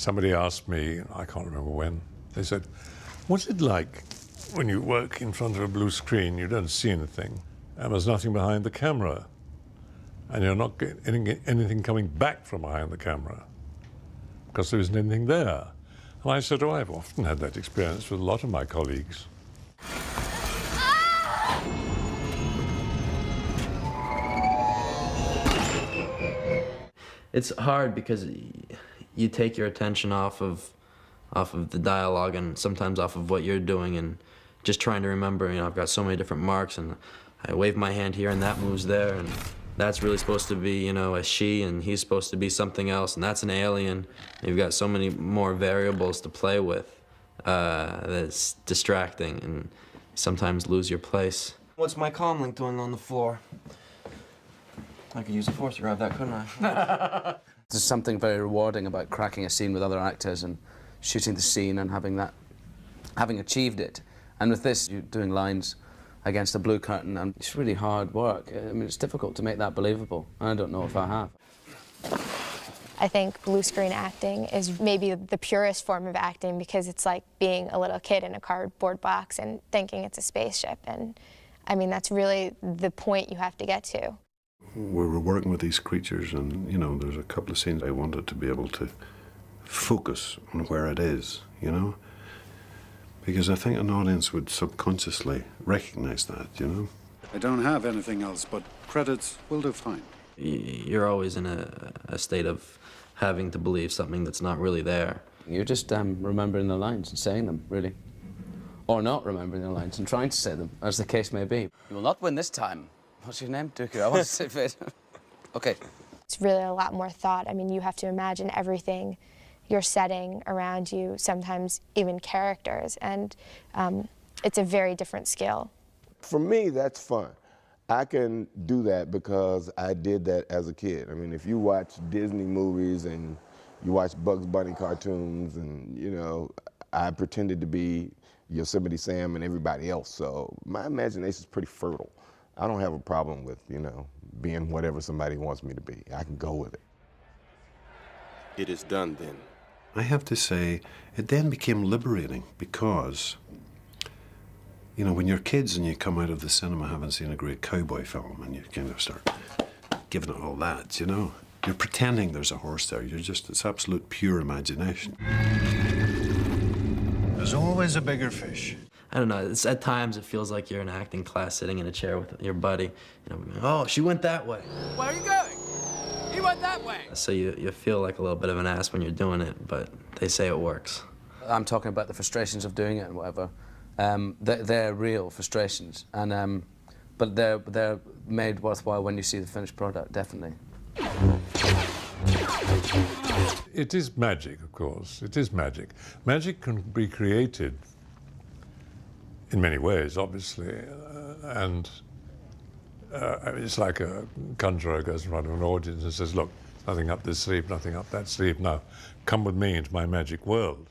Somebody asked me, I can't remember when, they said, what's it like when you work in front of a blue screen, you don't see anything, and there's nothing behind the camera, and you're not getting anything coming back from behind the camera, because there isn't anything there. And I said, oh, I've often had that experience with a lot of my colleagues. It's hard because you take your attention off of the dialogue and sometimes off of what you're doing and just trying to remember, you know, I've got so many different marks and I wave my hand here and that moves there and that's really supposed to be, you know, a she and he's supposed to be something else and that's an alien. You've got so many more variables to play with that's distracting and sometimes lose your place. What's my comm link doing on the floor? I could use a force to grab that, couldn't I? There's something very rewarding about cracking a scene with other actors and shooting the scene and having achieved it. And with this, you're doing lines against a blue curtain, and it's really hard work. I mean, it's difficult to make that believable. I don't know if I have. I think blue screen acting is maybe the purest form of acting because it's like being a little kid in a cardboard box and thinking it's a spaceship. And I mean, that's really the point you have to get to. We were working with these creatures and, you know, there's a couple of scenes I wanted to be able to focus on where it is, you know? Because I think an audience would subconsciously recognize that, you know? I don't have anything else, but credits will do fine. You're always in a state of having to believe something that's not really there. You're just remembering the lines and saying them, really. Or not remembering the lines and trying to say them, as the case may be. You will not win this time. What's your name, Dooku? I want to say it. Okay. It's really a lot more thought. I mean, you have to imagine everything you're setting around you, sometimes even characters, and it's a very different skill. For me, that's fun. I can do that because I did that as a kid. I mean, if you watch Disney movies and you watch Bugs Bunny cartoons and, you know, I pretended to be Yosemite Sam and everybody else, so my imagination's pretty fertile. I don't have a problem with, you know, being whatever somebody wants me to be. I can go with it. It is done then. I have to say, it then became liberating because, you know, when you're kids and you come out of the cinema having seen a great cowboy film and you kind of start giving it all that, you know, you're pretending there's a horse there. You're just, it's absolute pure imagination. There's always a bigger fish. I don't know, at times it feels like you're in an acting class sitting in a chair with your buddy. You know, oh, she went that way. Where are you going? He went that way. So you feel like a little bit of an ass when you're doing it, but they say it works. I'm talking about the frustrations of doing it and whatever. They're real frustrations, and but they're made worthwhile when you see the finished product, definitely. It is magic, of course. It is magic. Magic can be created in many ways, obviously, and it's like a conjurer goes in front of an audience and says, look, nothing up this sleeve, nothing up that sleeve. Now, come with me into my magic world.